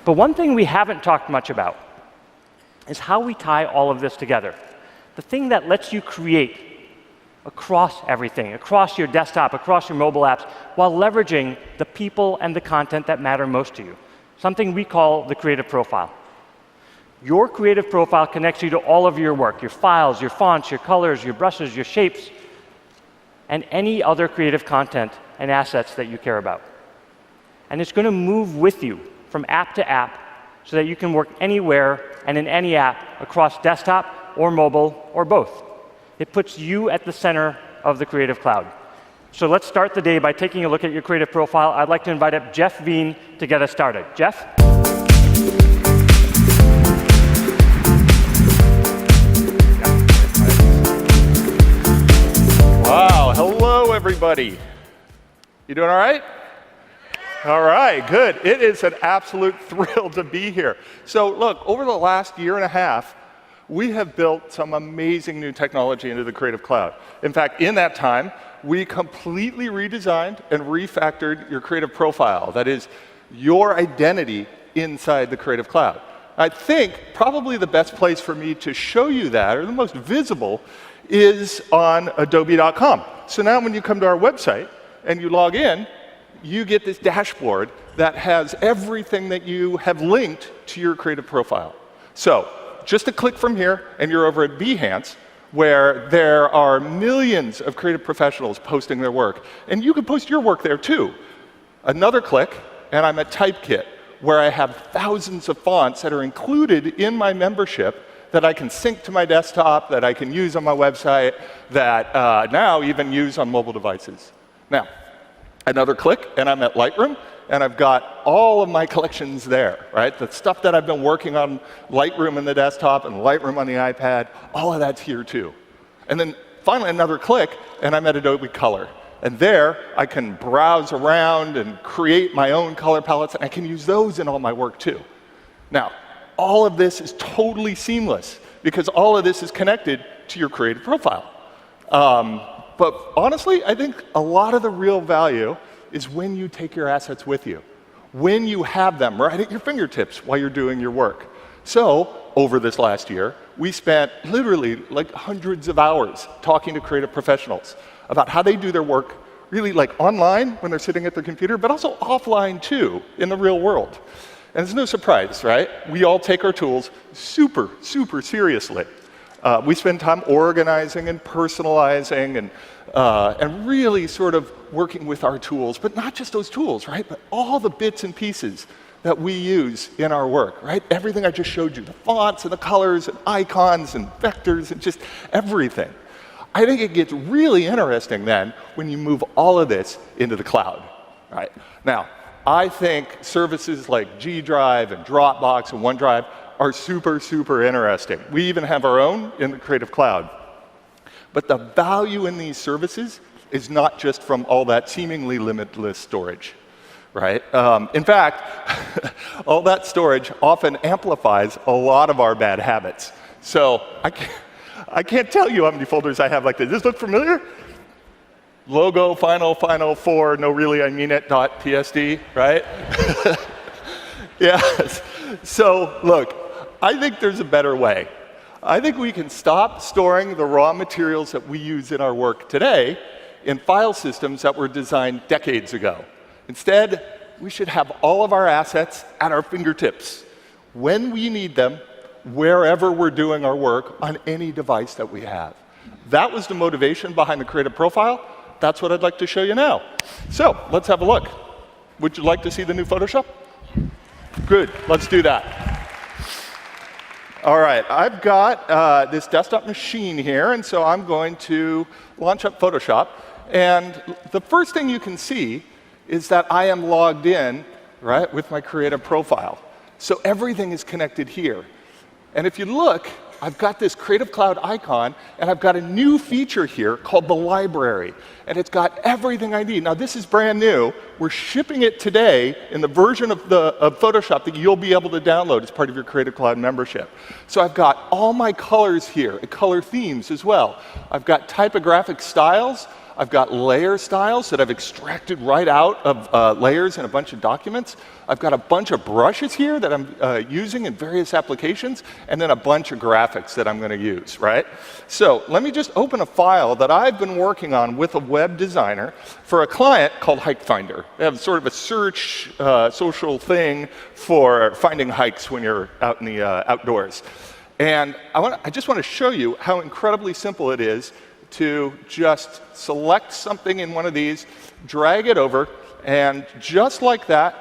But one thing we haven't talked much about is how we tie all of this together. The thing that lets you create across everything, across your desktop, across your mobile apps, while leveraging the people and the content that matter most to you. Something we call the creative profile. Your creative profile connects you to all of your work, your files, your fonts, your colors, your brushes, your shapes, and any other creative content and assets that you care about. And it's going to move with you from app to app so that you can work anywhere and in any app across desktop or mobile or both. It puts you at the center of the Creative Cloud. So let's start the day by taking a look at your creative profile. I'd like to invite up Jeff Veen이 to get us started. Jeff? Wow, hello everybody. You doing all right? All right, good. It is an absolute thrill to be here. So look, over the last year and a half, we have built some amazing new technology into the Creative Cloud. In fact, in that time, we completely redesigned and refactored your creative profile. That is, your identity inside the Creative Cloud. I think probably the best place for me to show you that, or the most visible, is on Adobe.com. So now when you come to our website and you log in, you get this dashboard that has everything that you have linked to your creative profile. So just a click from here, and you're over at Behance, where there are millions of creative professionals posting their work. And you can post your work there too. Another click, and I'm at Typekit, where I have thousands of fonts that are included in my membership that I can sync to my desktop, that I can use on my website, that now even use on mobile devices. Now, another click, and I'm at Lightroom, and I've got all of my collections there, right? The stuff that I've been working on, Lightroom in the desktop and Lightroom on the iPad, all of that's here too. And then finally another click, and I'm at Adobe Color. And there, I can browse around and create my own color palettes, and I can use those in all my work too. Now, all of this is totally seamless, because all of this is connected to your creative profile. But honestly, I think a lot of the real value is when you take your assets with you, when you have them right at your fingertips while you're doing your work. So over this last year, we spent literally like hundreds of hours talking to creative professionals about how they do their work really like online when they're sitting at their computer, but also offline too, in the real world. And it's no surprise, right? We all take our tools super, super seriously. We spend time organizing and personalizing and really sort of working with our tools, but not just those tools, right? But all the bits and pieces that we use in our work, right? Everything I just showed you, the fonts and the colors and icons and vectors and just everything. I think it gets really interesting then when you move all of this into the cloud, right? Now, I think services like G Drive and Dropbox and OneDrive are super, super interesting. We even have our own in the Creative Cloud. But the value in these services is not just from all that seemingly limitless storage, right? In fact, all that storage often amplifies a lot of our bad habits. So I can't tell you how many folders I have like this. Does this look familiar? Logo, final 4, no really, I mean it, .psd, right? Yes. So look, I think there's a better way. I think we can stop storing the raw materials that we use in our work today in file systems that were designed decades ago. Instead, we should have all of our assets at our fingertips when we need them, wherever we're doing our work on any device that we have. That was the motivation behind the creative profile. That's what I'd like to show you now. So let's have a look. Would you like to see the new Photoshop? Good, let's do that. All right, I've got this desktop machine here, and so I'm going to launch up Photoshop. And the first thing you can see is that I am logged in, right, with my creative profile. So everything is connected here. And if you look, I've got this Creative Cloud icon, and I've got a new feature here called the library. And it's got everything I need. Now, this is brand new. We're shipping it today in the version of Photoshop that you'll be able to download as part of your Creative Cloud membership. So I've got all my colors here, and color themes as well. I've got typographic styles. I've got layer styles that I've extracted right out of layers in a bunch of documents. I've got a bunch of brushes here that I'm using in various applications, and then a bunch of graphics that I'm going to use, right? So let me just open a file that I've been working on with a web designer for a client called Hike Finder. They have sort of a search social thing for finding hikes when you're out in the outdoors. And I just want to show you how incredibly simple it is to just select something in one of these, drag it over, and just like that,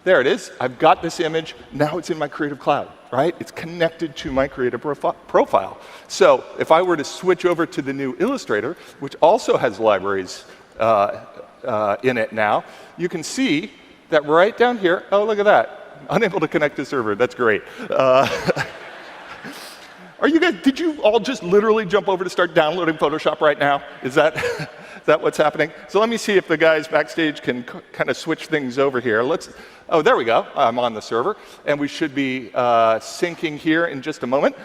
there it is. I've got this image. Now it's in my Creative Cloud, right? It's connected to my Creative Profile. So if I were to switch over to the new Illustrator, which also has libraries in it now, you can see that right down here, oh, look at that. Unable to connect to server. That's great. Are you guys, did you all just literally jump over to start downloading Photoshop right now? Is that what's happening? So let me see if the guys backstage can kind of switch things over here. Oh, there we go. I'm on the server. And we should be syncing here in just a moment.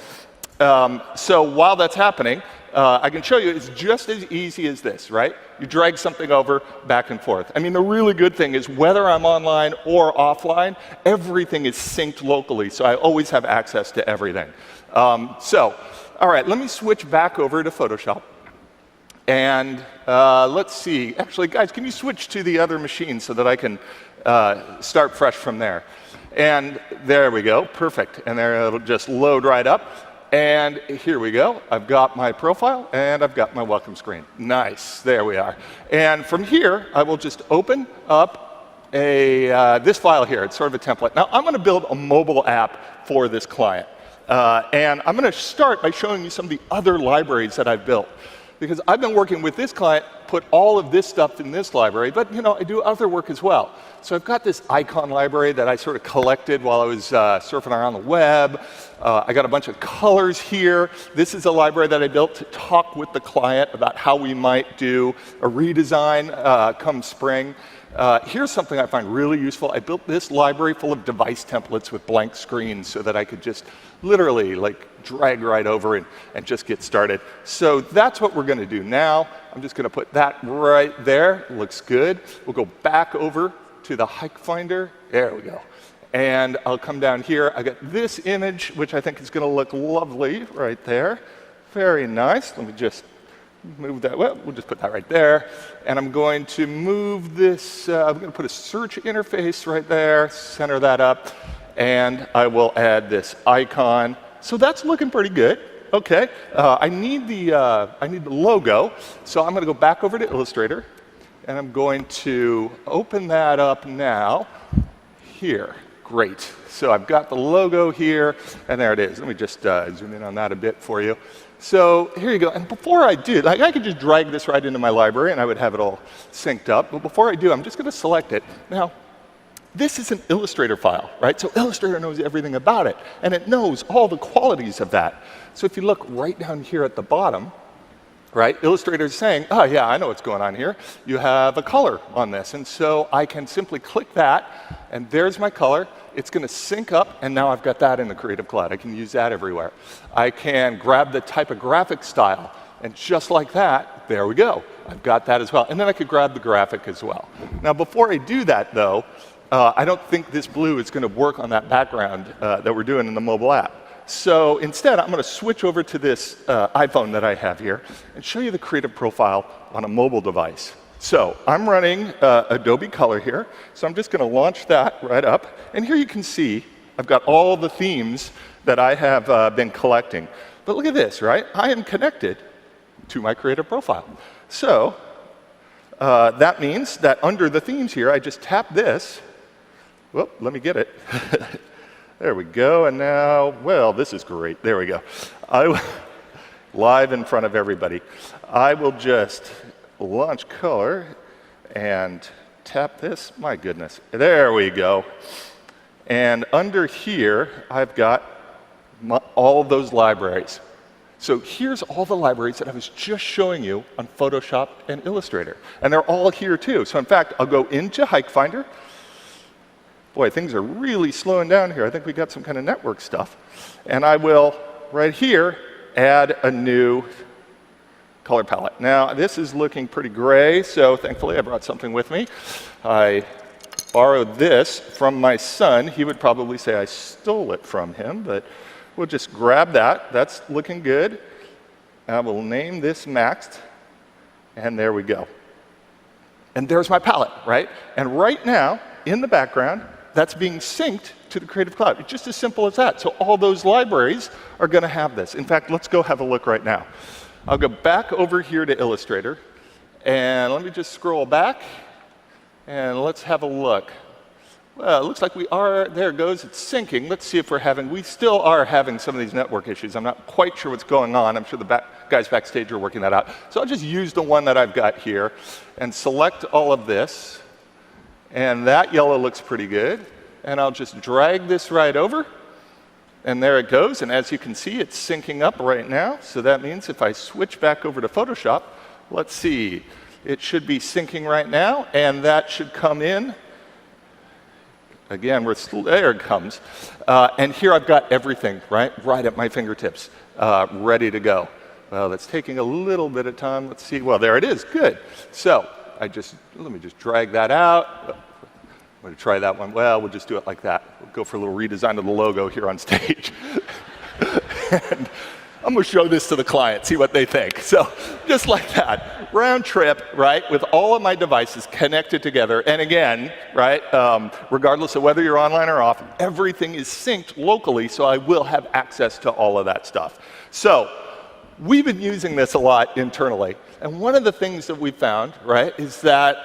So while that's happening, I can show you it's just as easy as this, right? You drag something over, back and forth. I mean, the really good thing is whether I'm online or offline, everything is synced locally, so I always have access to everything. All right, let me switch back over to Photoshop. And let's see. Actually, guys, can you switch to the other machine so that I can start fresh from there? And there we go. Perfect. And there it'll just load right up. And here we go. I've got my profile, and I've got my welcome screen. Nice. There we are. And from here, I will just open up this file here. It's sort of a template. Now, I'm going to build a mobile app for this client. And I'm going to start by showing you some of the other libraries that I've built. Because I've been working with this client, put all of this stuff in this library, but you know, I do other work as well. So I've got this icon library that I sort of collected while I was surfing around the web. I got a bunch of colors here. This is a library that I built to talk with the client about how we might do a redesign come spring. Here's something I find really useful. I built this library full of device templates with blank screens so that I could just literally like drag right over and just get started. So that's what we're going to do now. I'm just going to put that right there. Looks good. We'll go back over to the Hike Finder. There we go. And I'll come down here. I got this image, which I think is going to look lovely right there. Very nice. Let me just move that. Well, we'll just put that right there. And I'm going to move this. I'm going to put a search interface right there, center that up. And I will add this icon. So that's looking pretty good. OK. I need the logo. So I'm going to go back over to Illustrator. And I'm going to open that up now here. Great. So I've got the logo here. And there it is. Let me just zoom in on that a bit for you. So here you go. And before I do, like, I could just drag this right into my library, and I would have it all synced up. But before I do, I'm just going to select it. Now, this is an Illustrator file, right? So Illustrator knows everything about it, and it knows all the qualities of that. So if you look right down here at the bottom, right, Illustrator is saying, oh, yeah, I know what's going on here. You have a color on this. And so I can simply click that, and there's my color. It's going to sync up, and now I've got that in the Creative Cloud. I can use that everywhere. I can grab the typographic style, and just like that, there we go. I've got that as well. And then I could grab the graphic as well. Now, before I do that, though, I don't think this blue is going to work on that background that we're doing in the mobile app. So instead, I'm going to switch over to this iPhone that I have here and show you the Creative Profile on a mobile device. So I'm running Adobe Color here. So I'm just going to launch that right up. And here you can see I've got all the themes that I have been collecting. But look at this, right? I am connected to my Creative Profile. So that means that under the themes here, I just tap this. Whoop, let me get it. There we go. And now, well, this is great. There we go. Live in front of everybody. I will just launch color and tap this. My goodness. There we go. And under here, I've got all those libraries. So here's all the libraries that I was just showing you on Photoshop and Illustrator. And they're all here, too. So in fact, I'll go into Hike Finder. Boy, things are really slowing down here. I think we got some kind of network stuff. And I will, right here, add a new color palette. Now, this is looking pretty gray, so thankfully I brought something with me. I borrowed this from my son. He would probably say I stole it from him, but we'll just grab that. That's looking good. I will name this Maxed, and there we go. And there's my palette, right? And right now, in the background, that's being synced to the Creative Cloud. It's just as simple as that. So all those libraries are going to have this. In fact, let's go have a look right now. I'll go back over here to Illustrator, and let me just scroll back, and let's have a look. Well, it looks like we are, there it goes, it's syncing. Let's see if we still are having some of these network issues. I'm not quite sure what's going on. I'm sure the guys backstage are working that out. So I'll just use the one that I've got here and select all of this. And that yellow looks pretty good. And I'll just drag this right over. And there it goes. And as you can see, it's syncing up right now. So that means if I switch back over to Photoshop, let's see. It should be syncing right now. And that should come in. Again, there it comes. And here I've got everything, right at my fingertips, ready to go. Well, that's taking a little bit of time. Let's see. Well, there it is. Good. So let me just drag that out. I'm going to try that one. Well, we'll just do it like that. We'll go for a little redesign of the logo here on stage. And I'm going to show this to the client, see what they think. So just like that, round trip, right, with all of my devices connected together. And again, right, regardless of whether you're online or off, everything is synced locally, so I will have access to all of that stuff. So we've been using this a lot internally. And one of the things that we found, right, is that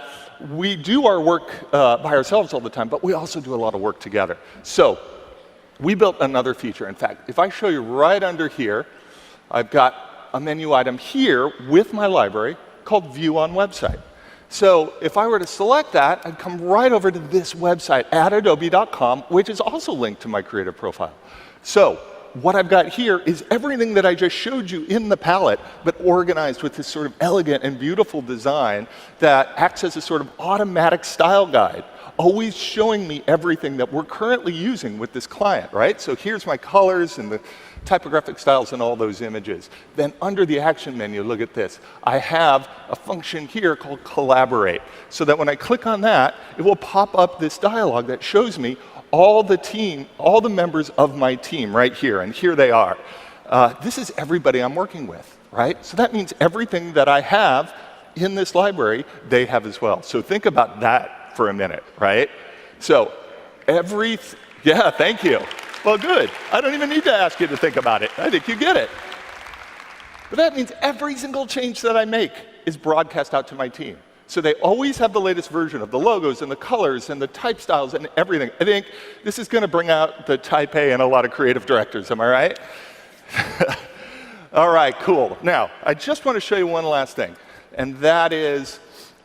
we do our work by ourselves all the time, but we also do a lot of work together. So we built another feature. In fact, if I show you right under here, I've got a menu item here with my library called View on Website. So if I were to select that, I'd come right over to this website at adobe.com, which is also linked to my creative profile. So what I've got here is everything that I just showed you in the palette, but organized with this sort of elegant and beautiful design that acts as a sort of automatic style guide, always showing me everything that we're currently using with this client, right? So here's my colors and the typographic styles and all those images. Then under the action menu, look at this. I have a function here called Collaborate, so that when I click on that, it will pop up this dialog that shows me all the members of my team right here, and here they are. This is everybody I'm working with, right? So that means everything that I have in this library, they have as well. So think about that for a minute, right? So yeah, thank you. Well, good. I don't even need to ask you to think about it. I think you get it. But that means every single change that I make is broadcast out to my team. So they always have the latest version of the logos and the colors and the type styles and everything. I think this is going to bring out the type A in a lot of creative directors. Am I right? All right, cool. Now, I just want to show you one last thing. And that is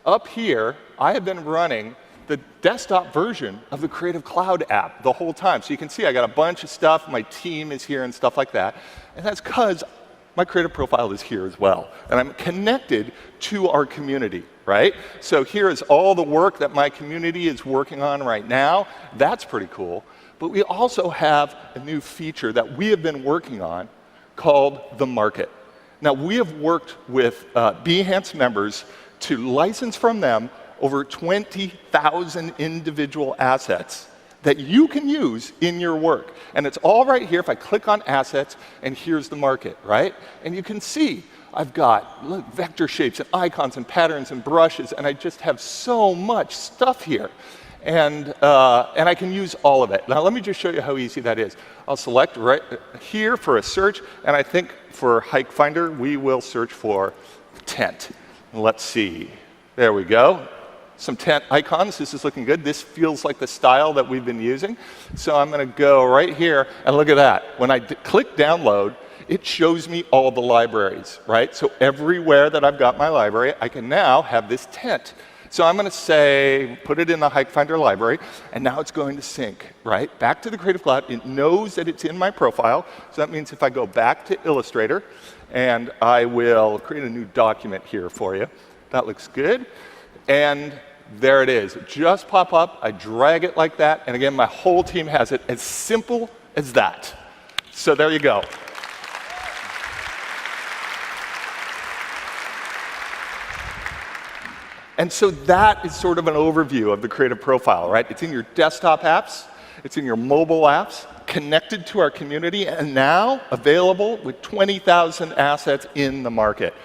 up here, I have been running the desktop version of the Creative Cloud app the whole time. So you can see I got a bunch of stuff. My team is here and stuff like that. And that's because my creative profile is here as well. And I'm connected to our community, right? So here is all the work that my community is working on right now. That's pretty cool. But we also have a new feature that we have been working on called the Market. Now, we have worked with Behance members to license from them over 20,000 individual assets that you can use in your work. And it's all right here if I click on Assets, and here's the Market, right? And you can see I've got vector shapes and icons and patterns and brushes, and I just have so much stuff here. And I can use all of it. Now, let me just show you how easy that is. I'll select right here for a search, and I think for Hike Finder, we will search for tent. Let's see. There we go. Some tent icons. This is looking good. This feels like the style that we've been using. So I'm going to go right here, and look at that. When I click download, it shows me all the libraries, right? So everywhere that I've got my library, I can now have this tent. So I'm going to say, put it in the Hike Finder library, and now it's going to sync, right? Back to the Creative Cloud. It knows that it's in my profile. So that means if I go back to Illustrator, and I will create a new document here for you. That looks good. And there it is. It just pop up. I drag it like that. And again, my whole team has it. As simple as that. So there you go. And so that is sort of an overview of the Creative Profile, right? It's in your desktop apps, it's in your mobile apps, connected to our community, and now available with 20,000 assets in the market.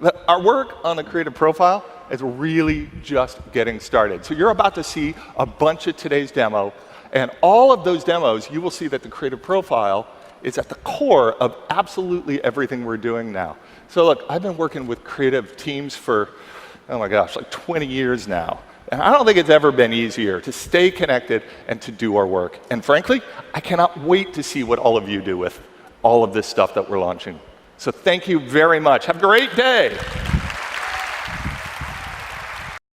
But our work on the Creative Profile is really just getting started. So you're about to see a bunch of today's demo, and all of those demos, you will see that the Creative Profile is at the core of absolutely everything we're doing now. So look, I've been working with creative teams for, oh my gosh, like 20 years now. And I don't think it's ever been easier to stay connected and to do our work. And frankly, I cannot wait to see what all of you do with all of this stuff that we're launching. So thank you very much. Have a great day.